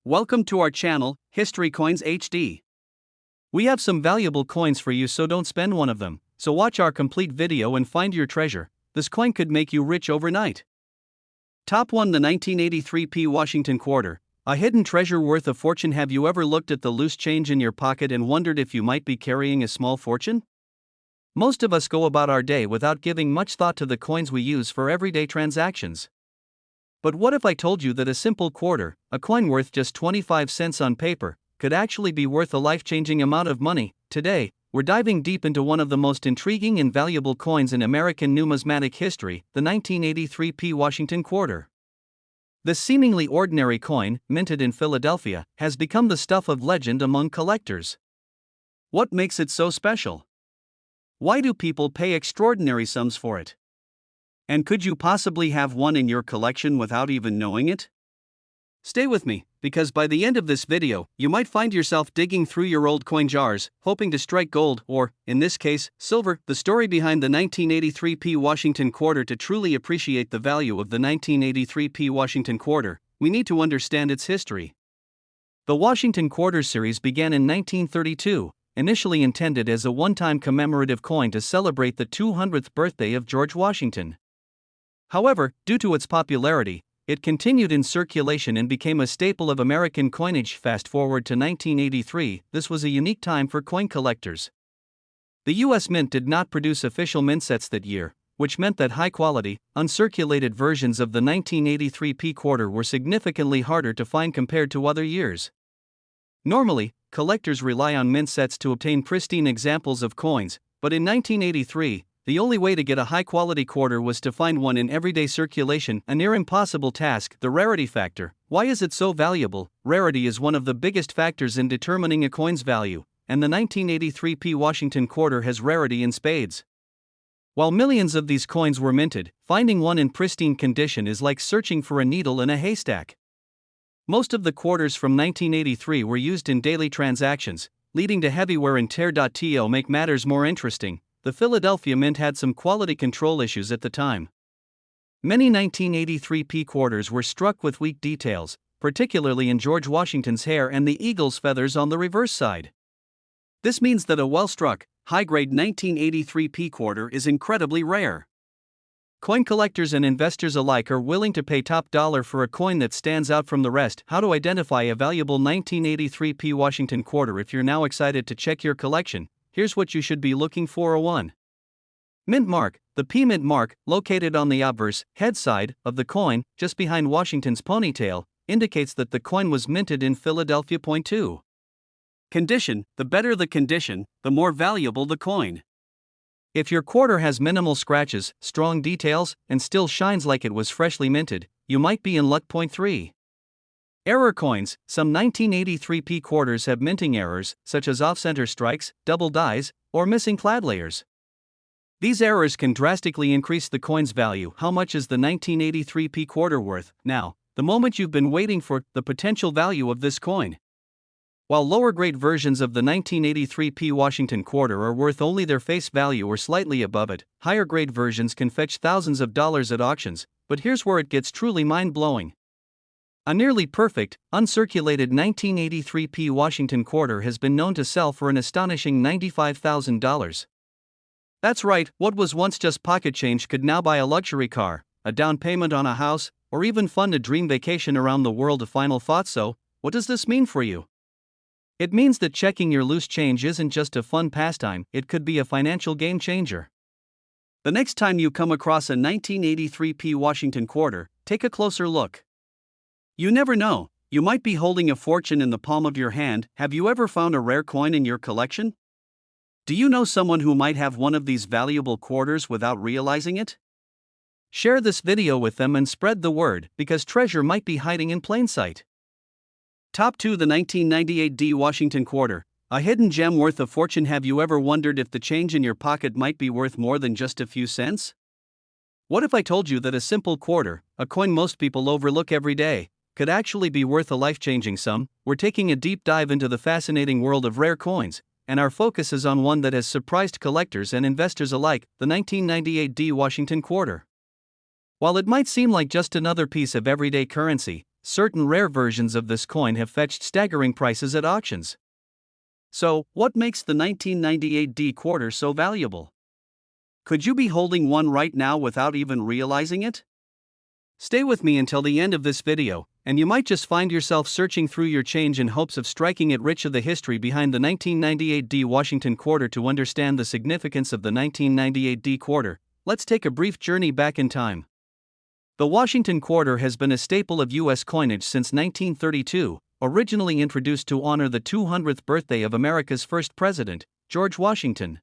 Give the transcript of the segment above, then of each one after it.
Welcome to our channel, History Coins HD. We have some valuable coins for you, so don't spend one of them. So watch our complete video and find your treasure. This coin could make you rich overnight. Top 1. The 1983p Washington Quarter. A hidden treasure worth a fortune. Have you ever looked at the loose change in your pocket and wondered if you might be carrying a small fortune? Most of us go about our day without giving much thought to the coins we use for everyday transactions. But what if I told you that a simple quarter, a coin worth just 25 cents on paper, could actually be worth a life-changing amount of money? Today, we're diving deep into one of the most intriguing and valuable coins in American numismatic history, the 1983p Washington Quarter. This seemingly ordinary coin, minted in Philadelphia, has become the stuff of legend among collectors. What makes it so special? Why do people pay extraordinary sums for it? And could you possibly have one in your collection without even knowing it? Stay with me, because by the end of this video, you might find yourself digging through your old coin jars, hoping to strike gold, or, in this case, silver. The story behind the 1983p Washington Quarter. To truly appreciate the value of the 1983p Washington Quarter, we need to understand its history. The Washington Quarter series began in 1932, initially intended as a one-time commemorative coin to celebrate the 200th birthday of George Washington. However, due to its popularity, it continued in circulation and became a staple of American coinage. Fast forward to 1983, this was a unique time for coin collectors. The U.S. Mint did not produce official mint sets that year, which meant that high-quality, uncirculated versions of the 1983p quarter were significantly harder to find compared to other years. Normally, collectors rely on mint sets to obtain pristine examples of coins, but in 1983, the only way to get a high-quality quarter was to find one in everyday circulation, a near-impossible task. The rarity factor. Why is it so valuable? Rarity is one of the biggest factors in determining a coin's value, and the 1983p Washington Quarter has rarity in spades. While millions of these coins were minted, finding one in pristine condition is like searching for a needle in a haystack. Most of the quarters from 1983 were used in daily transactions, leading to heavy wear and tear. To make matters more interesting, the Philadelphia Mint had some quality control issues at the time. Many 1983p quarters were struck with weak details, particularly in George Washington's hair and the eagle's feathers on the reverse side. This means that a well-struck, high-grade 1983p quarter is incredibly rare. Coin collectors and investors alike are willing to pay top dollar for a coin that stands out from the rest. How to identify a valuable 1983p Washington Quarter? If you're now excited to check your collection, here's what you should be looking for. 1. Mint mark. The P mint mark, located on the obverse, head side, of the coin, just behind Washington's ponytail, indicates that the coin was minted in Philadelphia. 2. Condition. The better the condition, the more valuable the coin. If your quarter has minimal scratches, strong details, and still shines like it was freshly minted, you might be in luck. 3. Error coins. Some 1983p quarters have minting errors, such as off-center strikes, double dies, or missing clad layers. These errors can drastically increase the coin's value. How much is the 1983p quarter worth? Now, the moment you've been waiting for, the potential value of this coin. While lower-grade versions of the 1983p Washington Quarter are worth only their face value or slightly above it, higher-grade versions can fetch thousands of dollars at auctions. But here's where it gets truly mind-blowing. A nearly perfect, uncirculated 1983p Washington Quarter has been known to sell for an astonishing $95,000. That's right, what was once just pocket change could now buy a luxury car, a down payment on a house, or even fund a dream vacation around the world. A final thought. So, what does this mean for you? It means that checking your loose change isn't just a fun pastime, it could be a financial game changer. The next time you come across a 1983p Washington Quarter, take a closer look. You never know, you might be holding a fortune in the palm of your hand. Have you ever found a rare coin in your collection? Do you know someone who might have one of these valuable quarters without realizing it? Share this video with them and spread the word, because treasure might be hiding in plain sight. Top 2. The 1998d Washington Quarter. A hidden gem worth a fortune. Have you ever wondered if the change in your pocket might be worth more than just a few cents? What if I told you that a simple quarter, a coin most people overlook every day, could actually be worth a life-changing sum? We're taking a deep dive into the fascinating world of rare coins, and our focus is on one that has surprised collectors and investors alike, the 1998d Washington Quarter. While it might seem like just another piece of everyday currency, certain rare versions of this coin have fetched staggering prices at auctions. So, what makes the 1998 D quarter so valuable? Could you be holding one right now without even realizing it? Stay with me until the end of this video, and you might just find yourself searching through your change in hopes of striking it rich of the history behind the 1998 D Washington quarter. To understand the significance of the 1998 D quarter, let's take a brief journey back in time. The Washington quarter has been a staple of U.S. coinage since 1932, originally introduced to honor the 200th birthday of America's first president, George Washington.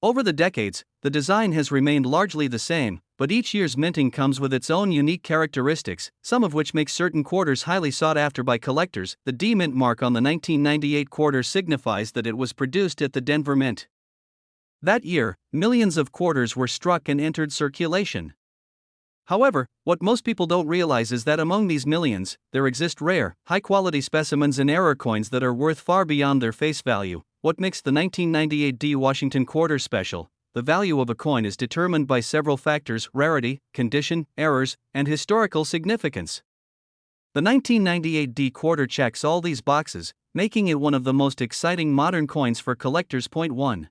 Over the decades, the design has remained largely the same, but each year's minting comes with its own unique characteristics, some of which make certain quarters highly sought after by collectors. The D Mint mark on the 1998 quarter signifies that it was produced at the Denver Mint. That year, millions of quarters were struck and entered circulation. However, what most people don't realize is that among these millions, there exist rare, high-quality specimens and error coins that are worth far beyond their face value. What makes the 1998 D Washington quarter special? The value of a coin is determined by several factors: rarity, condition, errors, and historical significance. The 1998 D quarter checks all these boxes, making it one of the most exciting modern coins for collectors. Point 1.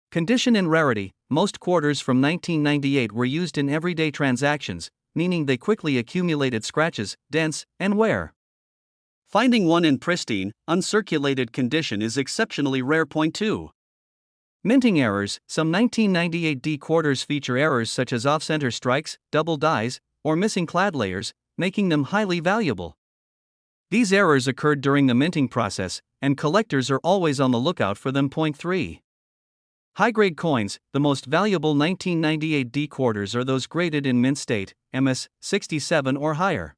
Condition and rarity. Most quarters from 1998 were used in everyday transactions, meaning they quickly accumulated scratches, dents, and wear. Finding one in pristine, uncirculated condition is exceptionally rare. Point 2. Minting errors. Some 1998 D quarters feature errors such as off-center strikes, double dies, or missing clad layers, making them highly valuable. These errors occurred during the minting process, and collectors are always on the lookout for them. Point 3. High-grade coins. The most valuable 1998 D quarters are those graded in mint state, MS 67 or higher.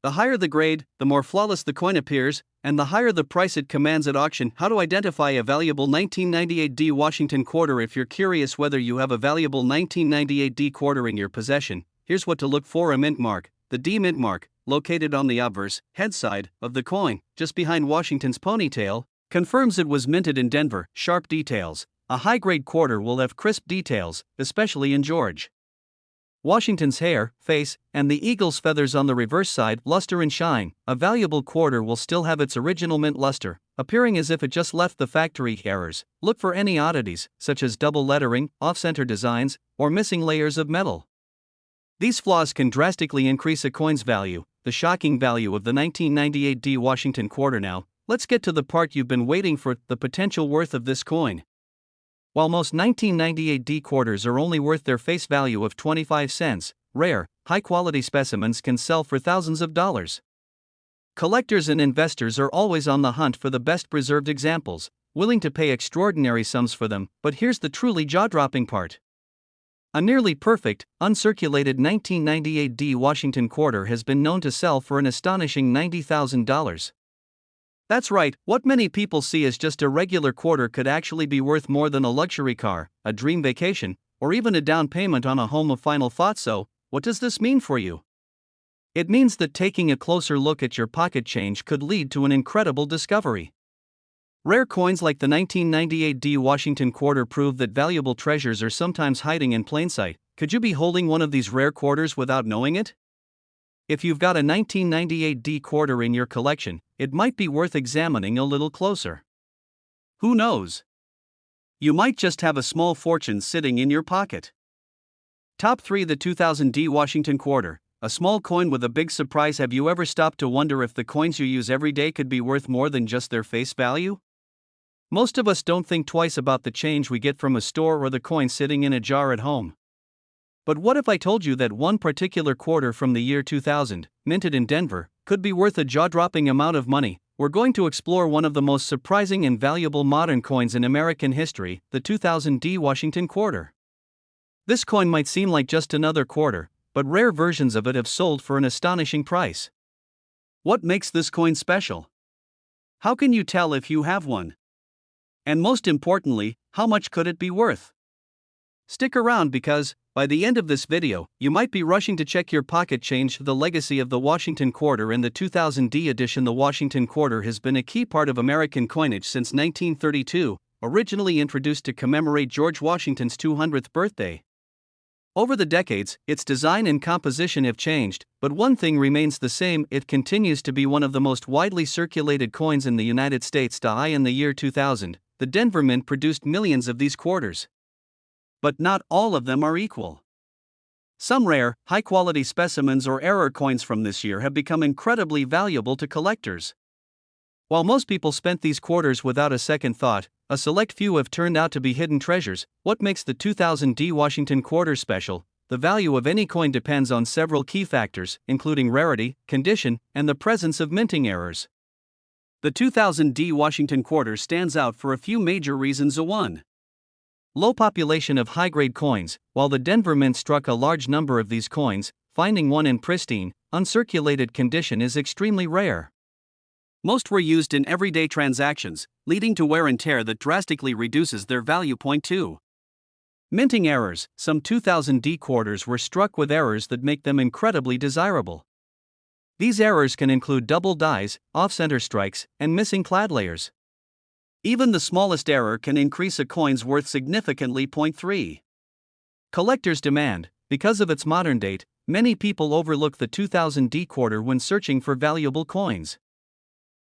The higher the grade, the more flawless the coin appears, and the higher the price it commands at auction. How to identify a valuable 1998 D Washington quarter? If you're curious whether you have a valuable 1998 D quarter in your possession, here's what to look for. A mint mark. The D mint mark, located on the obverse, head side, of the coin, just behind Washington's ponytail, confirms it was minted in Denver. Sharp details. A high-grade quarter will have crisp details, especially in George Washington's hair, face, and the eagle's feathers on the reverse side. Luster and shine. A valuable quarter will still have its original mint luster, appearing as if it just left the factory. Errors. Look for any oddities, such as double lettering, off-center designs, or missing layers of metal. These flaws can drastically increase a coin's value. The shocking value of the 1998 D Washington quarter. Now, let's get to the part you've been waiting for: the potential worth of this coin. While most 1998 D quarters are only worth their face value of 25 cents, rare, high-quality specimens can sell for thousands of dollars. Collectors and investors are always on the hunt for the best preserved examples, willing to pay extraordinary sums for them. But here's the truly jaw-dropping part. A nearly perfect, uncirculated 1998 D Washington quarter has been known to sell for an astonishing $90,000. That's right, what many people see as just a regular quarter could actually be worth more than a luxury car, a dream vacation, or even a down payment on a home. Of final thoughts. So, what does this mean for you? It means that taking a closer look at your pocket change could lead to an incredible discovery. Rare coins like the 1998 D Washington quarter prove that valuable treasures are sometimes hiding in plain sight. Could you be holding one of these rare quarters without knowing it? If you've got a 1998 D quarter in your collection, it might be worth examining a little closer. Who knows? You might just have a small fortune sitting in your pocket. Top 3. The 2000 D Washington quarter, a small coin with a big surprise. Have you ever stopped to wonder if the coins you use every day could be worth more than just their face value? Most of us don't think twice about the change we get from a store or the coin sitting in a jar at home. But what if I told you that one particular quarter from the year 2000, minted in Denver, could be worth a jaw-dropping amount of money? We're going to explore one of the most surprising and valuable modern coins in American history, the 2000 D Washington quarter. This coin might seem like just another quarter, but rare versions of it have sold for an astonishing price. What makes this coin special? How can you tell if you have one? And most importantly, how much could it be worth? Stick around because, by the end of this video, you might be rushing to check your pocket change. The legacy of the Washington quarter and the 2000 D edition. The Washington quarter has been a key part of American coinage since 1932, originally introduced to commemorate George Washington's 200th birthday. Over the decades, its design and composition have changed, but one thing remains the same: it continues to be one of the most widely circulated coins in the United States. In the year 2000, the Denver Mint produced millions of these quarters. But not all of them are equal. Some rare, high-quality specimens or error coins from this year have become incredibly valuable to collectors. While most people spent these quarters without a second thought, a select few have turned out to be hidden treasures. What makes the 2000 Washington quarter special? The value of any coin depends on several key factors, including rarity, condition, and the presence of minting errors. The 2000 Washington quarter stands out for a few major reasons. 1. Low population of high-grade coins. While the Denver Mint struck a large number of these coins, finding one in pristine, uncirculated condition is extremely rare. Most were used in everyday transactions, leading to wear and tear that drastically reduces their value. 2. Minting errors. Some 2000 quarters were struck with errors that make them incredibly desirable. These errors can include double dies, off-center strikes, and missing clad layers. Even the smallest error can increase a coin's worth significantly. 3. Collectors' demand. Because of its modern date, many people overlook the 2000 quarter when searching for valuable coins.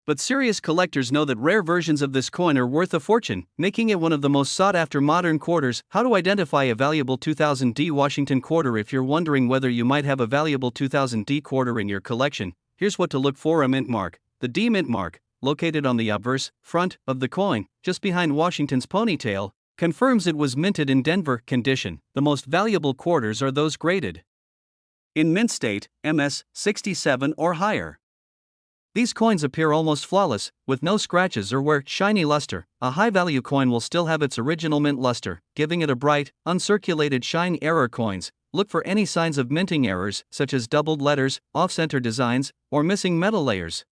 But serious collectors know that rare versions of this coin are worth a fortune, making it one of the most sought-after modern quarters. How to identify a valuable 2000 Washington quarter? If you're wondering whether you might have a valuable 2000 quarter in your collection, here's what to look for. A mint mark. The D mint mark, located on the obverse front of the coin, just behind Washington's ponytail, confirms it was minted in Denver. Condition. The most valuable quarters are those graded in mint state, MS 67 or higher. These coins appear almost flawless, with no scratches or wear shiny luster. A high-value coin will still have its original mint luster, giving it a bright, uncirculated shine. Error coins. Look for any signs of minting errors, such as doubled letters, off-center designs, or missing metal layers.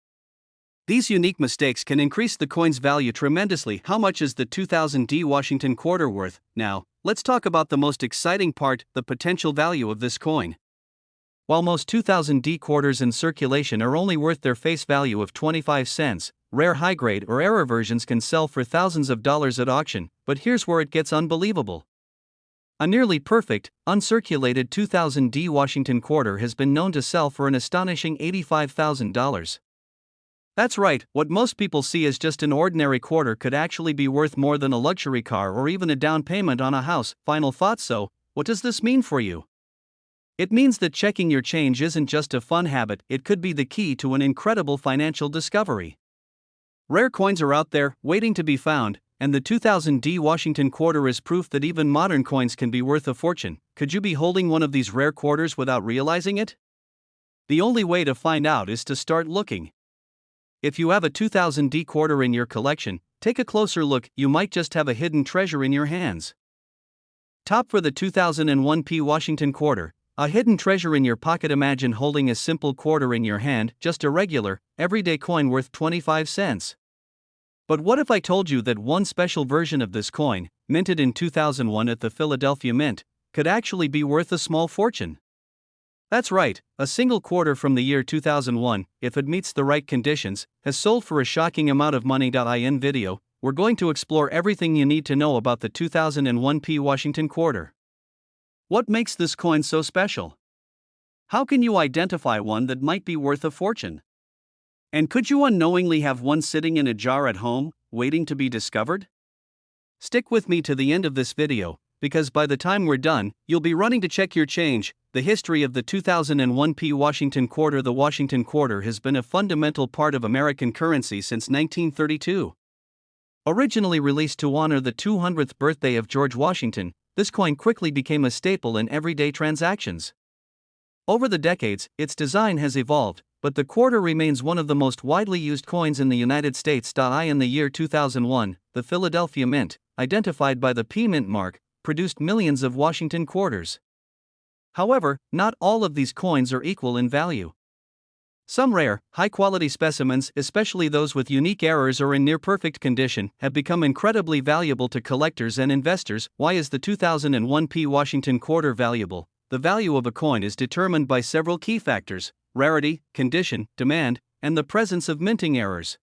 These unique mistakes can increase the coin's value tremendously. How much is the 2000 Washington quarter worth? Now, let's talk about the most exciting part: the potential value of this coin. While most 2000 quarters in circulation are only worth their face value of 25 cents, rare high-grade or error versions can sell for thousands of dollars at auction. But here's where it gets unbelievable. A nearly perfect, uncirculated 2000 Washington quarter has been known to sell for an astonishing $85,000. That's right, what most people see as just an ordinary quarter could actually be worth more than a luxury car or even a down payment on a house. Final thoughts. So, what does this mean for you? It means that checking your change isn't just a fun habit, it could be the key to an incredible financial discovery. Rare coins are out there, waiting to be found, and the 2000 Washington quarter is proof that even modern coins can be worth a fortune. Could you be holding one of these rare quarters without realizing it? The only way to find out is to start looking. If you have a 2000 quarter in your collection, take a closer look. You might just have a hidden treasure in your hands. Top for the 2001 Washington quarter. A hidden treasure in your pocket. Imagine holding a simple quarter in your hand, just a regular, everyday coin worth 25 cents. But what if I told you that one special version of this coin, minted in 2001 at the Philadelphia Mint, could actually be worth a small fortune? That's right, a single quarter from the year 2001, if it meets the right conditions, has sold for a shocking amount of money. In video, we're going to explore everything you need to know about the 2001 Washington quarter. What makes this coin so special? How can you identify one that might be worth a fortune? And could you unknowingly have one sitting in a jar at home, waiting to be discovered? Stick with me to the end of this video, because by the time we're done, you'll be running to check your change. The history of the 2001 Washington quarter. The Washington quarter has been a fundamental part of American currency since 1932. Originally released to honor the 200th birthday of George Washington, this coin quickly became a staple in everyday transactions. Over the decades, its design has evolved, but the quarter remains one of the most widely used coins in the United States. In the year 2001, the Philadelphia Mint, identified by the P Mint mark, produced millions of Washington quarters. However, not all of these coins are equal in value. Some rare, high-quality specimens, especially those with unique errors or in near-perfect condition, have become incredibly valuable to collectors and investors. Why is the 2001 Washington quarter valuable? The value of a coin is determined by several key factors: rarity, condition, demand, and the presence of minting errors.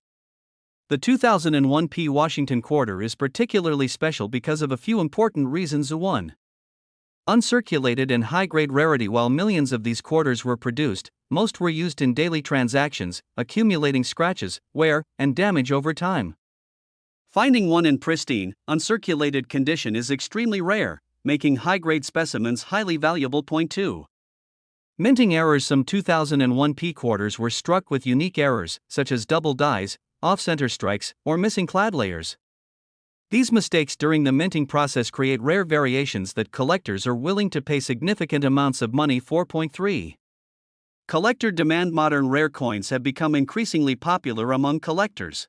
The 2001 Washington quarter is particularly special because of a few important reasons. 1. Uncirculated and high-grade rarity. While millions of these quarters were produced, most were used in daily transactions, accumulating scratches, wear, and damage over time. Finding one in pristine, uncirculated condition is extremely rare, making high-grade specimens highly valuable. Point 2. Minting errors. Some 2001 P quarters were struck with unique errors, such as double dies, off-center strikes, or missing clad layers. These mistakes during the minting process create rare variations that collectors are willing to pay significant amounts of money for. Point 3. Collector demand. Modern rare coins have become increasingly popular among collectors.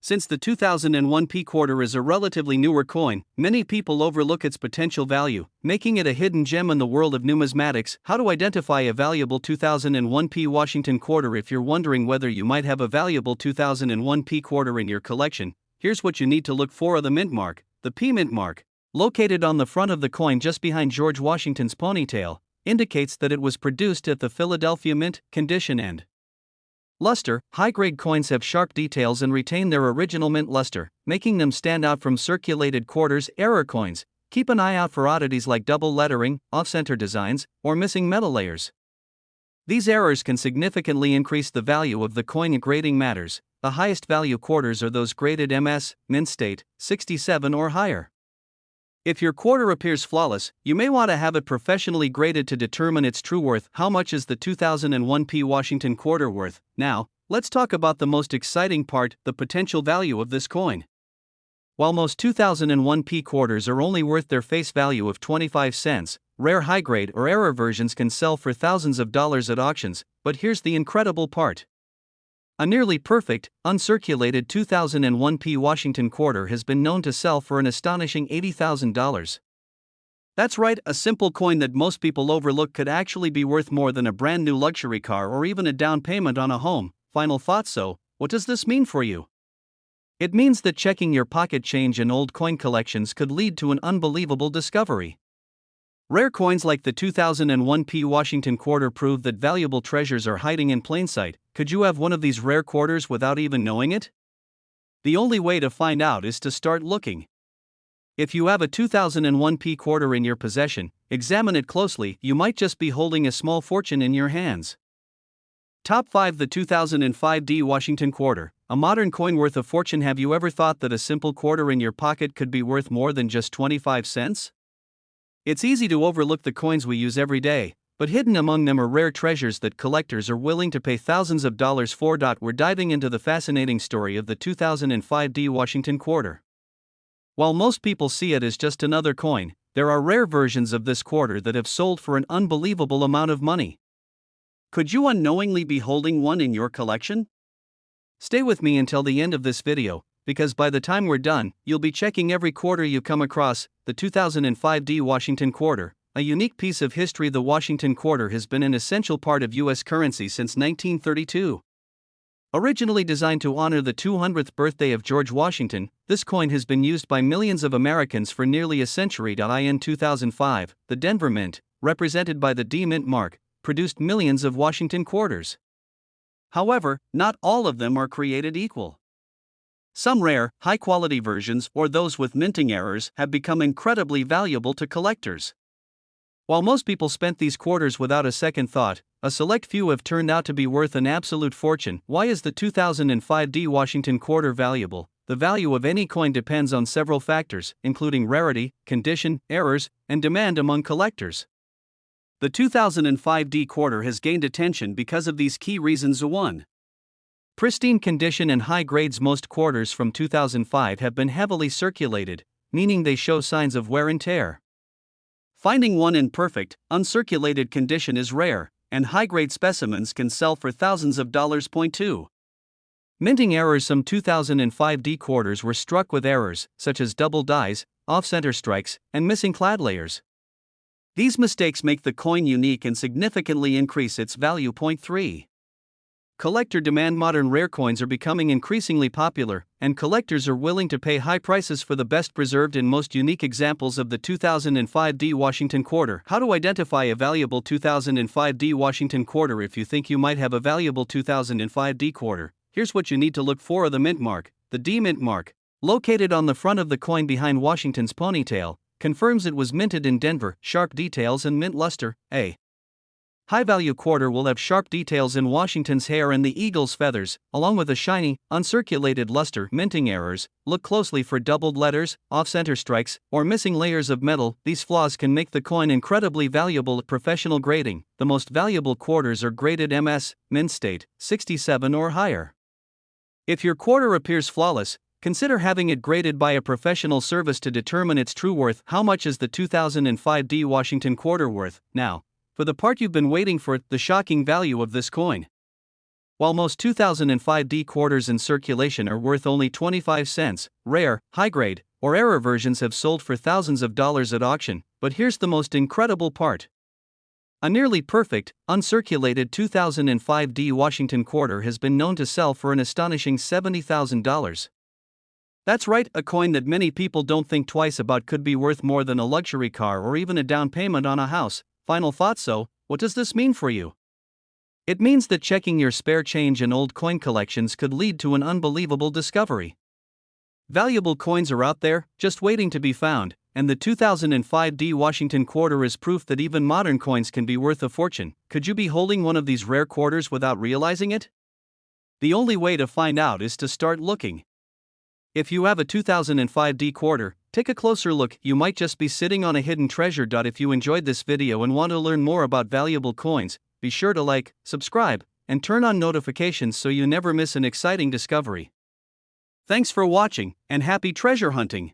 Since the 2001 P quarter is a relatively newer coin, many people overlook its potential value, making it a hidden gem in the world of numismatics. How to identify a valuable 2001 P Washington quarter? If you're wondering whether you might have a valuable 2001 P quarter in your collection, here's what you need to look for. The mint mark. The P mint mark, located on the front of the coin just behind George Washington's ponytail, indicates that it was produced at the Philadelphia Mint condition. And luster. High-grade coins have sharp details and retain their original mint luster, making them stand out from circulated quarters. Error coins. Keep an eye out for oddities like double lettering, off-center designs, or missing metal layers. These errors can significantly increase the value of the coin. Grading matters. The highest value quarters are those graded MS, mint state, 67 or higher. If your quarter appears flawless, you may want to have it professionally graded to determine its true worth. How much is the 2001 P Washington quarter worth? Now, let's talk about the most exciting part, the potential value of this coin. While most 2001 P quarters are only worth their face value of 25 cents, rare high-grade or error versions can sell for thousands of dollars at auctions. But here's the incredible part. A nearly perfect, uncirculated 2001 P Washington quarter has been known to sell for an astonishing $80,000. That's right, a simple coin that most people overlook could actually be worth more than a brand new luxury car or even a down payment on a home. Final thoughts. So, what does this mean for you? It means that checking your pocket change and old coin collections could lead to an unbelievable discovery. Rare coins like the 2001 P Washington quarter prove that valuable treasures are hiding in plain sight. Could you have one of these rare quarters without even knowing it? The only way to find out is to start looking. If you have a 2001 P quarter in your possession, examine it closely. You might just be holding a small fortune in your hands. Top 5. The 2005 D Washington quarter, a modern coin worth a fortune. Have you ever thought that a simple quarter in your pocket could be worth more than just 25 cents? It's easy to overlook the coins we use every day, but hidden among them are rare treasures that collectors are willing to pay thousands of dollars for. We're diving into the fascinating story of the 2005 D Washington quarter. While most people see it as just another coin, there are rare versions of this quarter that have sold for an unbelievable amount of money. Could you unknowingly be holding one in your collection? Stay with me until the end of this video, because by the time we're done, you'll be checking every quarter you come across. The 2005 D Washington quarter, a unique piece of history. The Washington quarter has been an essential part of U.S. currency since 1932. Originally designed to honor the 200th birthday of George Washington, this coin has been used by millions of Americans for nearly a century. In 2005, the Denver Mint, represented by the D Mint mark, produced millions of Washington quarters. However, not all of them are created equal. Some rare, high-quality versions, or those with minting errors, have become incredibly valuable to collectors. While most people spent these quarters without a second thought, a select few have turned out to be worth an absolute fortune. Why is the 2005 D Washington quarter valuable? The value of any coin depends on several factors, including rarity, condition, errors, and demand among collectors. The 2005 D quarter has gained attention because of these key reasons. 1. Pristine condition and high grades. Most quarters from 2005 have been heavily circulated, meaning they show signs of wear and tear. Finding one in perfect, uncirculated condition is rare, and high-grade specimens can sell for thousands of dollars. 2. Minting errors. Some 2005 D quarters were struck with errors, such as double dies, off-center strikes, and missing clad layers. These mistakes make the coin unique and significantly increase its value. 3. Collector demand. Modern rare coins are becoming increasingly popular, and collectors are willing to pay high prices for the best preserved and most unique examples of the 2005 D Washington quarter. How to identify a valuable 2005 D Washington quarter? If you think you might have a valuable 2005 D quarter, here's what you need to look for. The mint mark. The D Mint mark, located on the front of the coin behind Washington's ponytail, confirms it was minted in Denver, sharp details and mint luster. A high-value quarter will have sharp details in Washington's hair and the eagle's feathers, along with a shiny, uncirculated luster. Minting errors: look closely for doubled letters, off-center strikes, or missing layers of metal. These flaws can make the coin incredibly valuable at professional grading. The most valuable quarters are graded MS, mint state, 67 or higher. If your quarter appears flawless, consider having it graded by a professional service to determine its true worth. How much is the 2005 D Washington quarter worth? Now, for the part you've been waiting for, the shocking value of this coin. While most 2005 D quarters in circulation are worth only 25 cents, rare, high-grade, or error versions have sold for thousands of dollars at auction. But here's the most incredible part. A nearly perfect, uncirculated 2005 D Washington quarter has been known to sell for an astonishing $70,000. That's right, a coin that many people don't think twice about could be worth more than a luxury car or even a down payment on a house. Final thoughts. So, what does this mean for you? It means that checking your spare change and old coin collections could lead to an unbelievable discovery. Valuable coins are out there, just waiting to be found, and the 2005 D Washington quarter is proof that even modern coins can be worth a fortune. Could you be holding one of these rare quarters without realizing it? The only way to find out is to start looking. If you have a 2005 D quarter, take a closer look. You might just be sitting on a hidden treasure. If you enjoyed this video and want to learn more about valuable coins, be sure to like, subscribe, and turn on notifications so you never miss an exciting discovery. Thanks for watching, and happy treasure hunting!